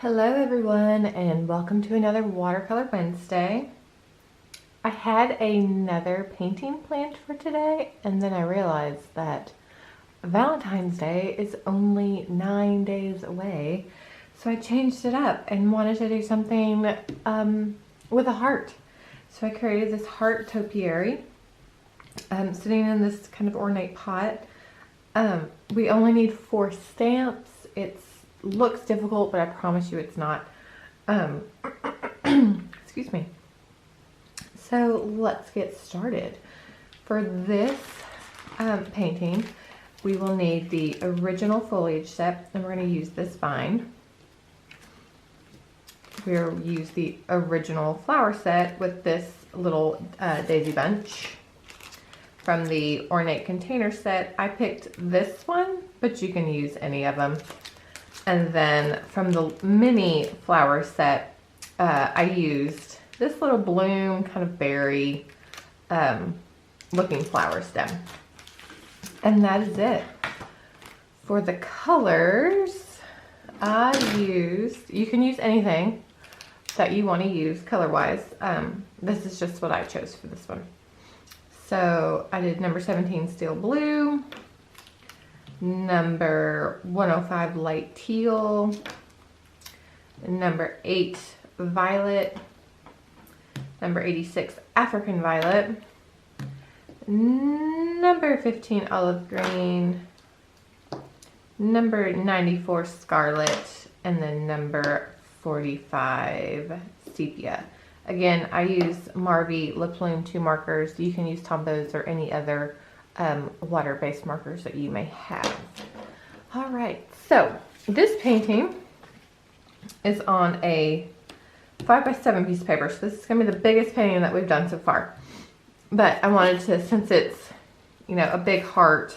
Hello everyone and welcome to another Watercolor Wednesday. I had another painting planned for today and then I realized that Valentine's Day is only 9 days away. So I changed it up and wanted to do something with a heart. So I created this Heart Topiary sitting in this kind of ornate pot. We only need 4 stamps. It looks difficult, but I promise you it's not. Excuse me. So let's get started. For this painting, we will need the original foliage set, and we're going to use this vine. We'll use the original flower set with this little daisy bunch. From the ornate container set, I picked this one, but you can use any of them. And then from the mini flower set, I used this little bloom, kind of berry looking flower stem. And that is it. For the colors, I used, you can use anything that you want to use color-wise. This is just what I chose for this one. So I did number 17 steel blue, number 105 light teal, number 8 violet, number 86 African violet, number 15 olive green, number 94 scarlet, and then number 45 sepia. Again, I use Marvy Lip Plume 2 markers. You can use Tombows or any other water-based markers that you may have. All right, so this painting is on a 5x7 piece of paper. So this is gonna be the biggest painting that we've done so far. But I wanted to, since it's, you know, a big heart,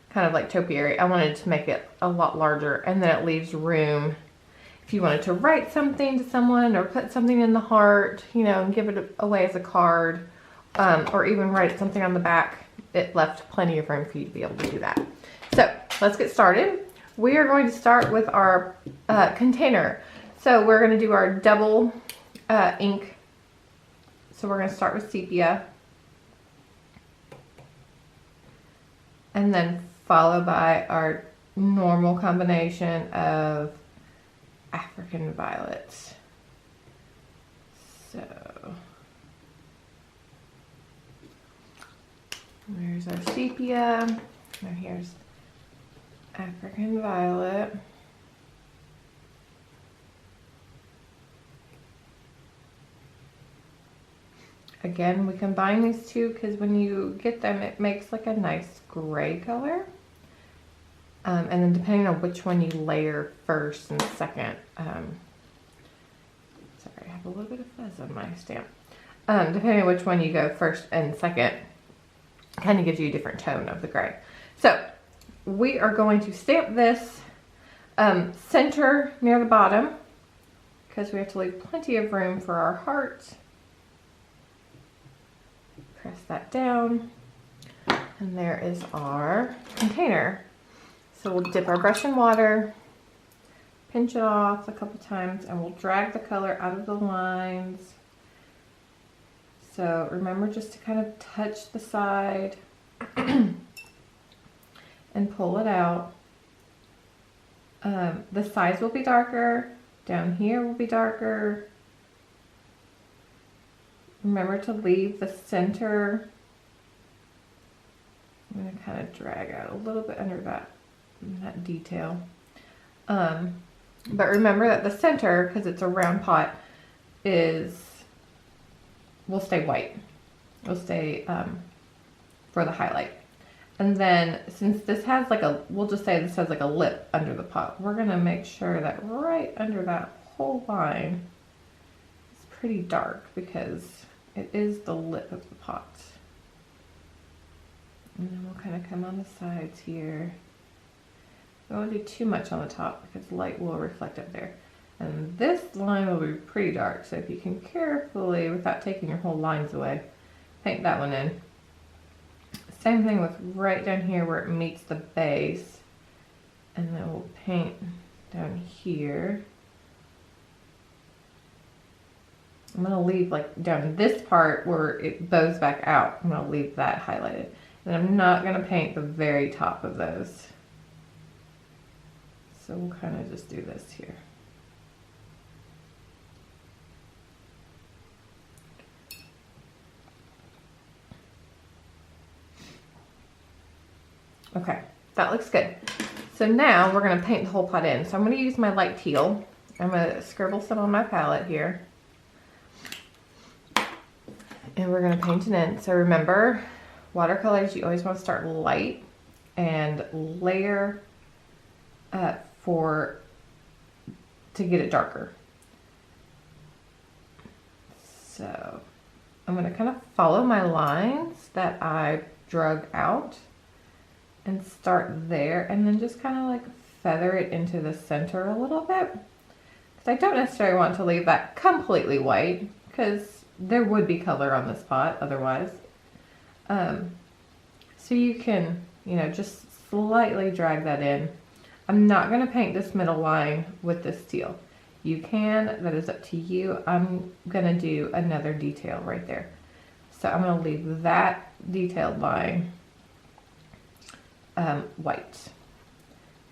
kind of like topiary, I wanted to make it a lot larger, and then it leaves room if you wanted to write something to someone or put something in the heart, you know, and give it away as a card, or even write something on the back. It left plenty of room for you to be able to do that. So let's get started. We are going to start with our container. So we're going to do our double ink. So we're going to start with sepia. And then follow by our normal combination of African violets. So there's our sepia. Now here's African violet. Again, we combine these two because when you get them, it makes like a nice gray color. And then depending on which one you layer first and second, sorry, I have a little bit of fuzz on my stamp. Depending on which one you go first and second, kind of gives you a different tone of the gray. So we are going to stamp this center near the bottom because we have to leave plenty of room for our heart. Press that down, and there is our container. So we'll dip our brush in water, pinch it off a couple times, and we'll drag the color out of the lines. So remember just to kind of touch the side and pull it out. The sides will be darker, down here will be darker. Remember to leave the center. I'm going to kind of drag out a little bit under that detail. But remember that the center, because it's a round pot, will stay white. Will stay for the highlight. And then since this has like a, we'll just say this has like a lip under the pot, we're going to make sure that right under that whole line is pretty dark because it is the lip of the pot. And then we'll kind of come on the sides here. I don't want to do too much on the top because light will reflect up there. And this line will be pretty dark, so if you can carefully, without taking your whole lines away, paint that one in. Same thing with right down here where it meets the base. And then we'll paint down here. I'm gonna leave like down this part where it bows back out. I'm gonna leave that highlighted. And I'm not gonna paint the very top of those. So we'll kind of just do this here. Okay, that looks good. So now we're gonna paint the whole pot in. So I'm gonna use my light teal. I'm gonna scribble some on my palette here. And we're gonna paint it in. So remember, watercolors, you always wanna start light and layer to get it darker. So I'm gonna kind of follow my lines that I drug out and start there, and then just kind of like feather it into the center a little bit. Because I don't necessarily want to leave that completely white, because there would be color on this pot otherwise. So you can, you know, just slightly drag that in. I'm not going to paint this middle line with this teal. You can, that is up to you. I'm going to do another detail right there. So I'm going to leave that detailed line white.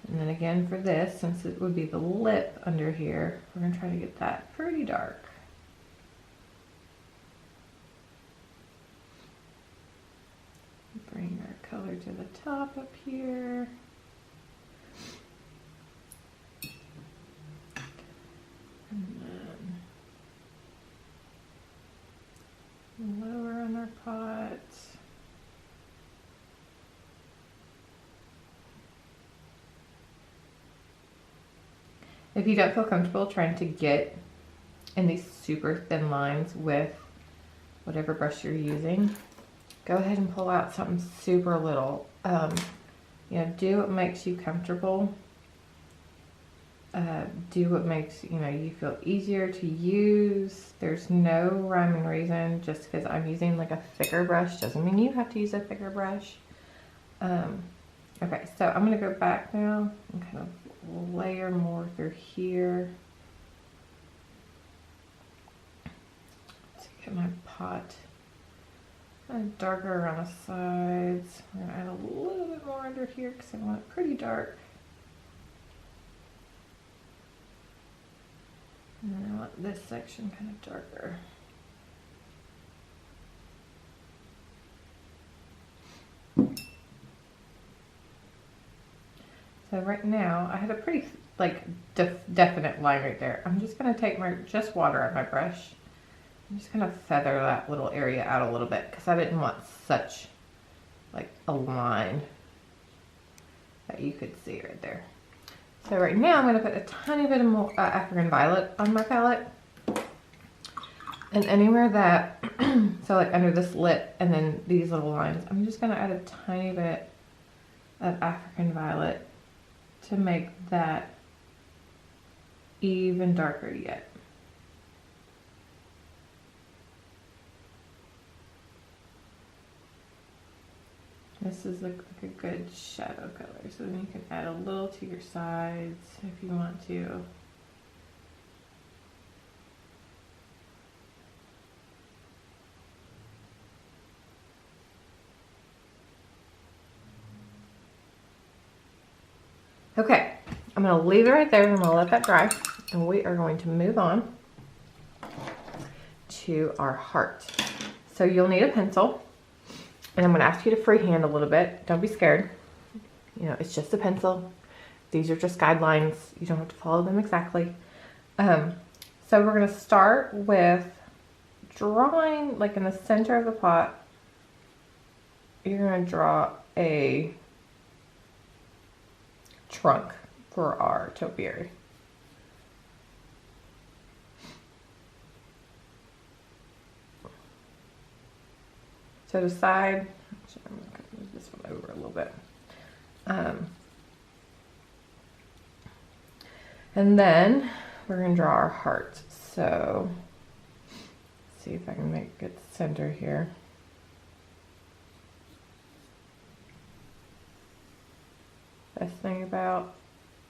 And then again for this, since it would be the lip under here, we're going to try to get that pretty dark. Bring our color to the top up here. And then lower on our pot. If you don't feel comfortable trying to get in these super thin lines with whatever brush you're using, go ahead and pull out something super little. You know, do what makes you comfortable. Do what makes, you know, you feel easier to use. There's no rhyme and reason. Just because I'm using like a thicker brush doesn't mean you have to use a thicker brush. Okay, so I'm going to go back now and kind of layer more through here to get my pot darker around the sides. I'm going to add a little bit more under here because I want it pretty dark. And then I want this section kind of darker. So right now I had a pretty like definite line right there. I'm just going to take my just water on my brush. I'm just going to feather that little area out a little bit because I didn't want such like a line that you could see right there. So right now I'm going to put a tiny bit of more African violet on my palette. And anywhere that, so like under this lip and then these little lines, I'm just going to add a tiny bit of African violet to make that even darker yet. This is like a good shadow color, so then you can add a little to your sides if you want to. Okay, I'm going to leave it right there. I'm going to let that dry, and we are going to move on to our heart. So you'll need a pencil. And I'm going to ask you to freehand a little bit. Don't be scared. You know, it's just a pencil. These are just guidelines. You don't have to follow them exactly. So we're going to start with drawing, like in the center of the pot, you're going to draw a trunk for our topiary. So the side, actually, I'm going to move this one over a little bit. And then we're going to draw our heart. So let's see if I can make a good center here. Best thing about,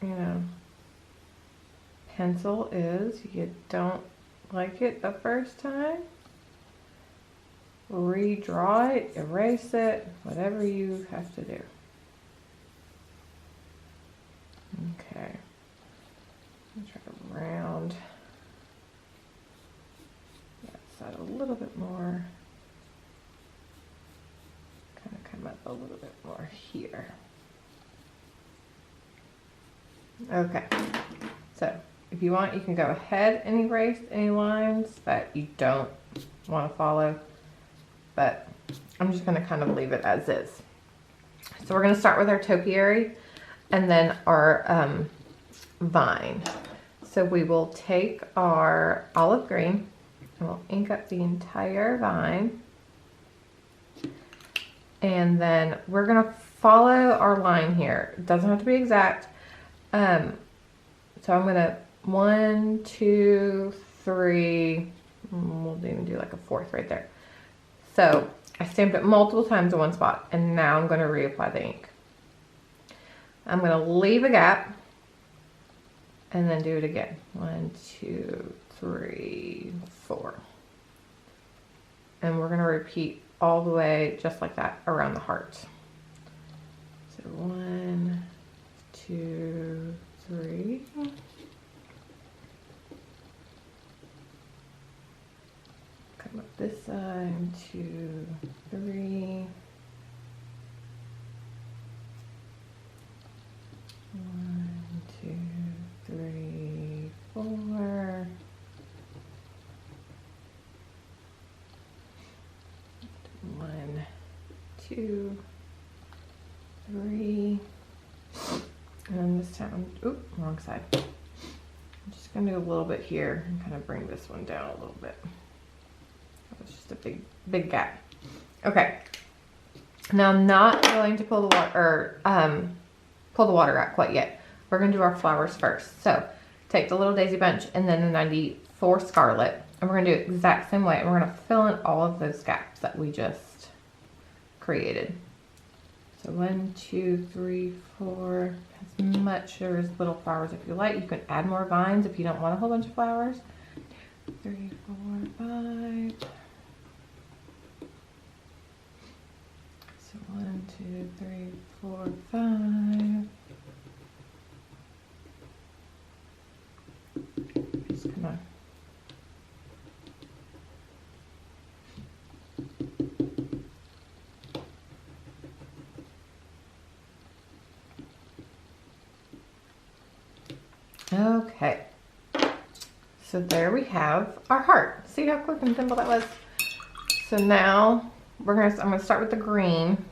you know, pencil is you don't like it the first time, redraw it, erase it, whatever you have to do. Okay, I'll try to round that side a little bit more. Kind of come up a little bit more here. Okay, so if you want, you can go ahead and erase any lines that you don't want to follow, but I'm just going to kind of leave it as is. So we're going to start with our topiary and then our vine. So we will take our olive green and we'll ink up the entire vine. And then we're going to follow our line here. It doesn't have to be exact. So I'm going to 1, 2, 3, we'll even do like a 4th right there. So I stamped it multiple times in one spot, and now I'm going to reapply the ink. I'm going to leave a gap and then do it again. 1, 2, 3, 4. And we're going to repeat all the way just like that around the heart. So 1, 2, 3. Come up this side, 2, 3. 1, 2, 3, 4. 1, 2, 3. And then this time, oop, wrong side. I'm just going to do a little bit here and kind of bring this one down a little bit. It's just a big gap. Okay. Now I'm not going to pull the water, pull the water out quite yet. We're going to do our flowers first. So take the little daisy bunch and then the 94 scarlet, and we're going to do it the exact same way. And we're going to fill in all of those gaps that we just created. So 1, 2, 3, 4, as much or as little flowers if you like. You can add more vines if you don't want a whole bunch of flowers. 3, 4, 5. So 1, 2, 3, 4, 5. Just kind of okay. So there we have our heart. See how quick and simple that was? So now I'm gonna start with the green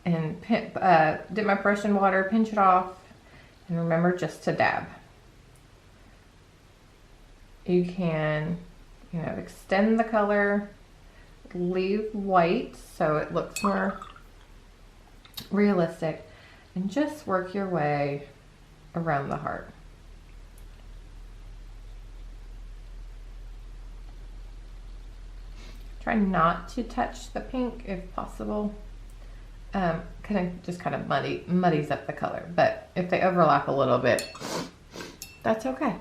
and dip my brush in water, pinch it off, and remember just to dab. You can, extend the color, leave white so it looks more realistic, and just work your way around the heart. Try not to touch the pink if possible. Just kind of muddies up the color, but if they overlap a little bit, that's okay.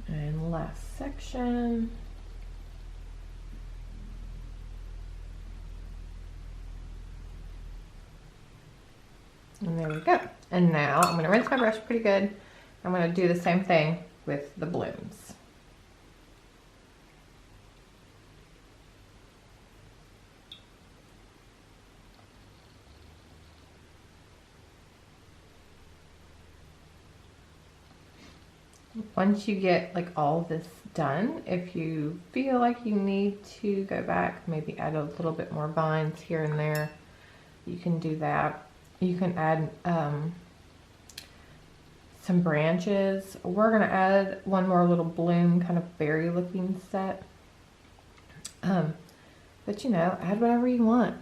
And last section. And there we go. And now I'm going to rinse my brush pretty good. I'm going to do the same thing with the blooms. Once you get like all this done, if you feel like you need to go back, maybe add a little bit more vines here and there, you can do that. You can add some branches. We're gonna add one more little bloom, kind of berry looking set. But add whatever you want.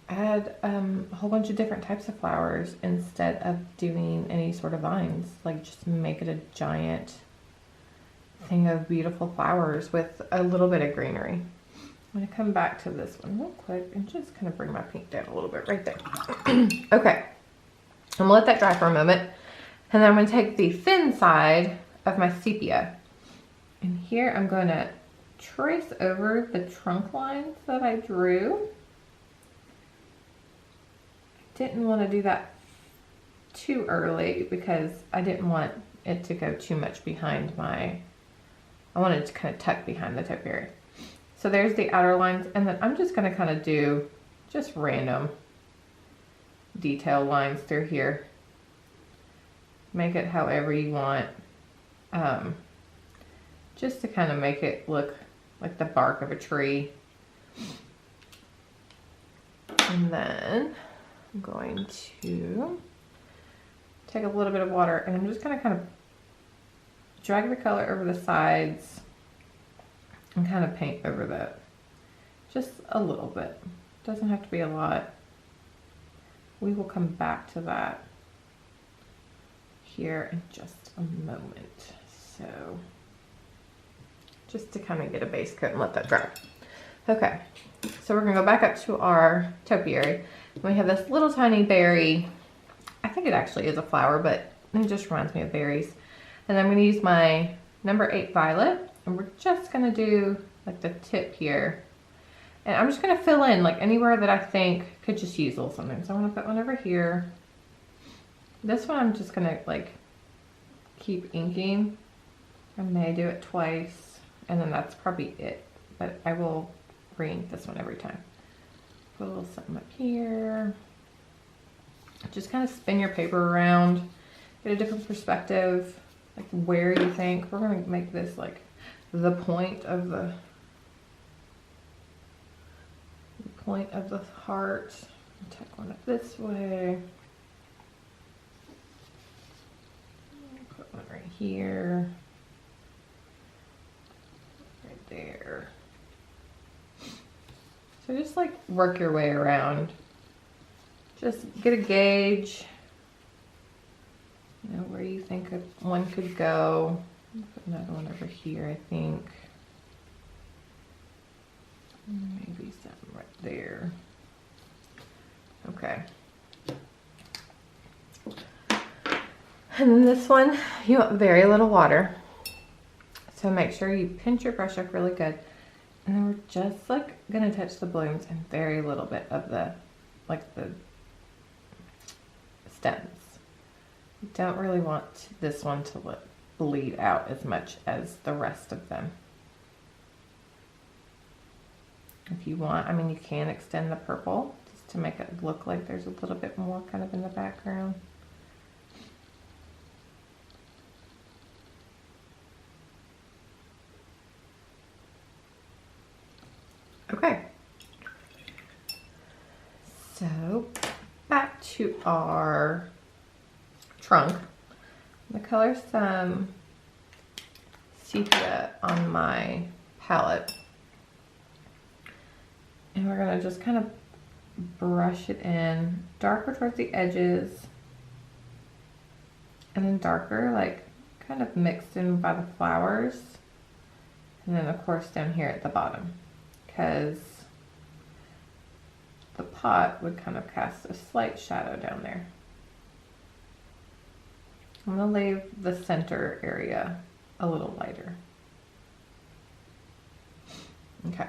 add a whole bunch of different types of flowers instead of doing any sort of vines. Like just make it a giant thing of beautiful flowers with a little bit of greenery. I'm gonna come back to this one real quick and just kind of bring my pink down a little bit right there. Okay, I'm gonna let that dry for a moment. And then I'm gonna take the thin side of my sepia. And here I'm gonna trace over the trunk lines that I drew. I didn't want to do that too early because I didn't want it to go too much behind I wanted to kind of tuck behind the topiary. So there's the outer lines, and then I'm just going to kind of do just random detail lines through here. Make it however you want, just to kind of make it look like the bark of a tree. And then I'm going to take a little bit of water, and I'm just going to kind of drag the color over the sides and kind of paint over that just a little bit. Doesn't have to be a lot. We will come back to that here in just a moment. So just to kind of get a base coat and let that dry. Okay, so we're gonna go back up to our topiary. We have this little tiny berry. I think it actually is a flower, but it just reminds me of berries. And I'm gonna use my number 8 violet, and we're just gonna do like the tip here. And I'm just gonna fill in like anywhere that I think could just use a little something. So I'm gonna put one over here. This one I'm just gonna like keep inking. I may do it twice, and then that's probably it. But I will re-ink this one every time. Put a little something up here. Just kind of spin your paper around, get a different perspective, like where you think. We're gonna make this like the point of the heart. Take one up this way. Put one right here. Right there. So just like work your way around. Just get a gauge, you know, where you think one could go. Put another one over here, I think. Maybe something right there. Okay. And then this one, you want very little water. So make sure you pinch your brush up really good. And then we're just like gonna touch the blooms and very little bit of the stems. You don't really want this one to bleed out as much as the rest of them. If you want, I mean, you can extend the purple just to make it look like there's a little bit more kind of in the background. Okay. So back to our trunk. I'm gonna color some sepia on my palette. And we're gonna just kind of brush it in darker towards the edges, and then darker, like kind of mixed in by the flowers. And then of course down here at the bottom, because the pot would kind of cast a slight shadow down there. I'm gonna leave the center area a little lighter. Okay.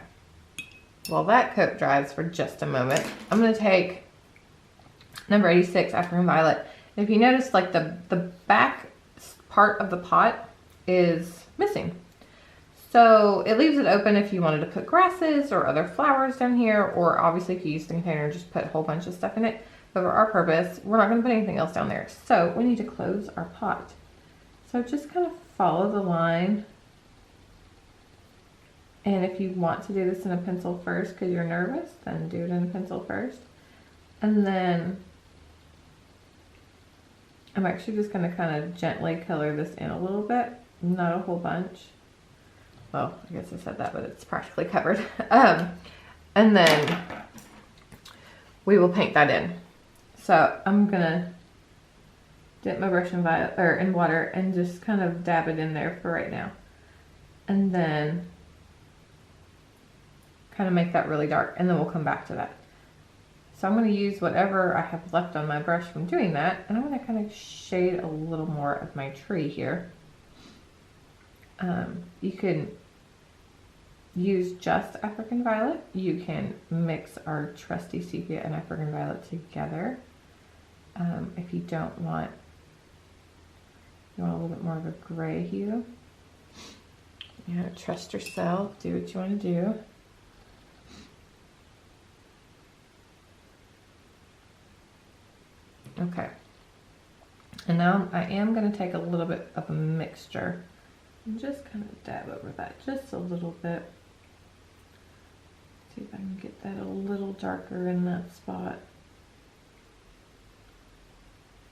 While that coat dries for just a moment, I'm gonna take number 86, African Violet. And if you notice, like the back part of the pot is missing. So it leaves it open if you wanted to put grasses or other flowers down here, or obviously if you use the container, just put a whole bunch of stuff in it. But for our purpose, we're not gonna put anything else down there. So we need to close our pot. So just kind of follow the line. And if you want to do this in a pencil first because you're nervous, then do it in a pencil first. And then I'm actually just gonna kind of gently color this in a little bit, not a whole bunch. Well, I guess I said that, but it's practically covered. And then we will paint that in. So I'm gonna dip my brush in in water and just kind of dab it in there for right now. And then kind of make that really dark, and then we'll come back to that. So I'm going to use whatever I have left on my brush from doing that, and I'm going to kind of shade a little more of my tree here. You can use just African Violet. You can mix our trusty sepia and African Violet together. If you don't want, you want a little bit more of a gray hue. You know, trust yourself, do what you want to do. Okay, and now I am going to take a little bit of a mixture and just kind of dab over that just a little bit. See if I can get that a little darker in that spot.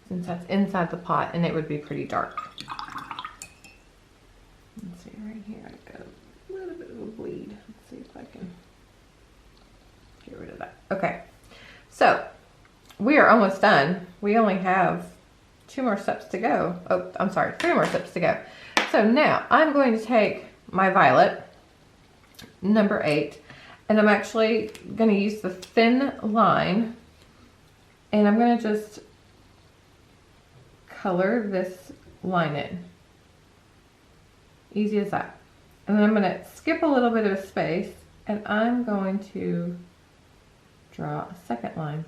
Since that's inside the pot, and it would be pretty dark. Let's see, right here I got a little bit of a bleed. Let's see if I can get rid of that. Okay, so we are almost done. We only have 2 more steps to go. Oh, I'm sorry, 3 more steps to go. So now I'm going to take my violet, number 8, and I'm actually going to use the thin line, and I'm going to just color this line in. Easy as that. And then I'm going to skip a little bit of a space, and I'm going to draw a second line.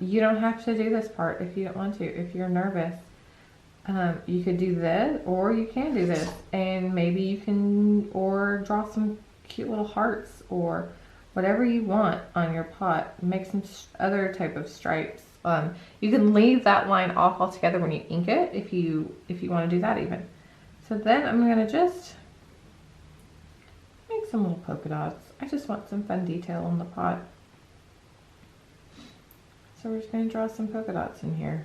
You don't have to do this part if you don't want to. If you're nervous, you could do this, or you can do this, and maybe you can, or draw some cute little hearts or whatever you want on your pot. Make some other type of stripes. You can leave that line off altogether when you ink it if you want to do that even. So then I'm going to just make some little polka dots. I just want some fun detail on the pot. So we're just going to draw some polka dots in here.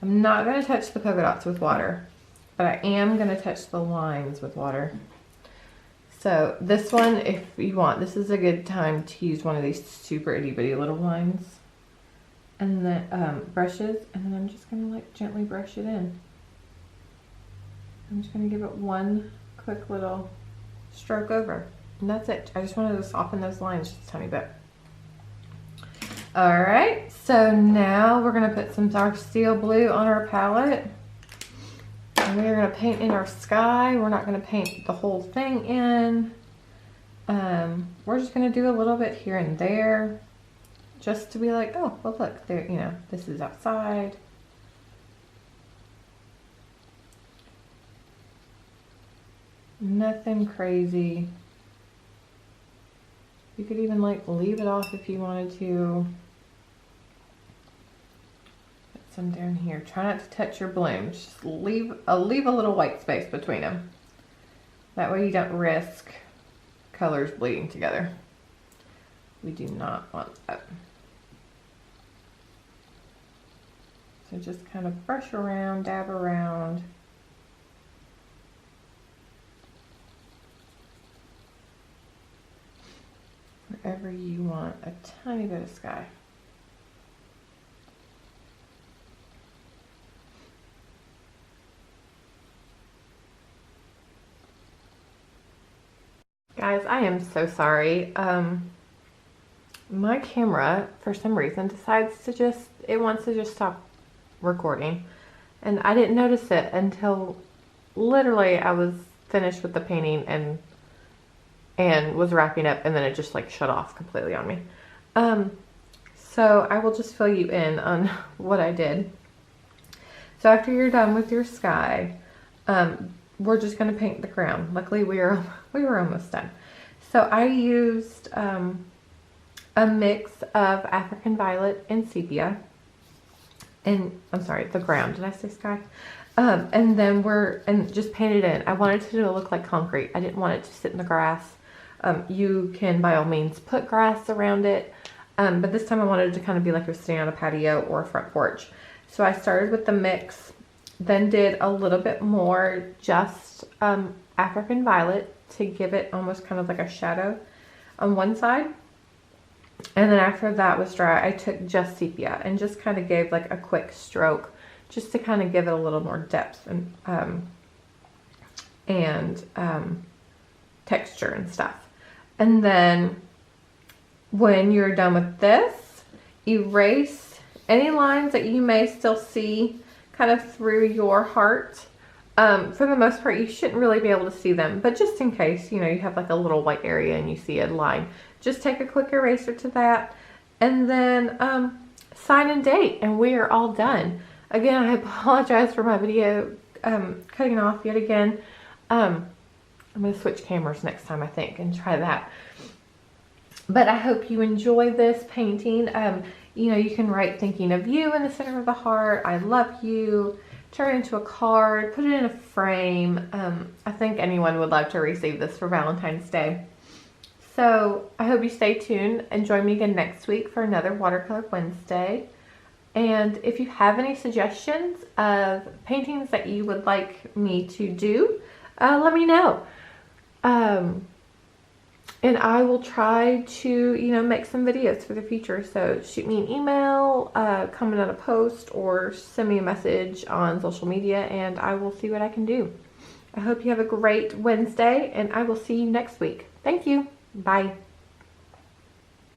I'm not going to touch the polka dots with water, but I am going to touch the lines with water. So this one, if you want, this is a good time to use one of these super itty bitty little lines. And then brushes, and then I'm just going to like gently brush it in. I'm just going to give it one quick little stroke over. And that's it. I just wanted to soften those lines just a tiny bit. Alright, so now we're going to put some dark steel blue on our palette. And we're going to paint in our sky. We're not going to paint the whole thing in. We're just going to do a little bit here and there. Just to be like, oh, well look, there, you know, this is outside. Nothing crazy. You could even like leave it off if you wanted to. Put some down here. Try not to touch your blooms. Just leave a little white space between them. That way you don't risk colors bleeding together. We do not want that. So just kind of brush around, dab around. Wherever you want a tiny bit of sky. Guys, I am so sorry. My camera, for some reason, decides to just, it wants to just stop recording. And I didn't notice it until literally I was finished with the painting and was wrapping up, and then it just like shut off completely on me. So I will just fill you in on what I did. So after you're done with your sky, we're just going to paint the ground. Luckily we were almost done. So I used a mix of African Violet and sepia, and I'm sorry, the ground, did I say sky? And then just painted in. I wanted to look like concrete. I didn't want it to sit in the grass. You can by all means put grass around it, but this time I wanted it to kind of be like it was sitting on a patio or a front porch. So I started with the mix, then did a little bit more just African Violet to give it almost kind of like a shadow on one side. And then after that was dry, I took just sepia and just kind of gave like a quick stroke just to kind of give it a little more depth and texture and stuff. And then when you're done with this, erase any lines that you may still see kind of through your heart. For the most part, you shouldn't really be able to see them, but just in case, you know, you have like a little white area and you see a line, just take a quick eraser to that, and then sign and date, and we are all done. Again, I apologize for my video cutting off yet again. I'm going to switch cameras next time, I think, and try that. But I hope you enjoy this painting. You know, you can write thinking of you in the center of the heart. I love you. Turn it into a card. Put it in a frame. I think anyone would love to receive this for Valentine's Day. So I hope you stay tuned and join me again next week for another Watercolor Wednesday. And if you have any suggestions of paintings that you would like me to do, let me know. And I will try to, you know, make some videos for the future. So shoot me an email, comment on a post, or send me a message on social media, and I will see what I can do. I hope you have a great Wednesday, and I will see you next week. Thank you. Bye.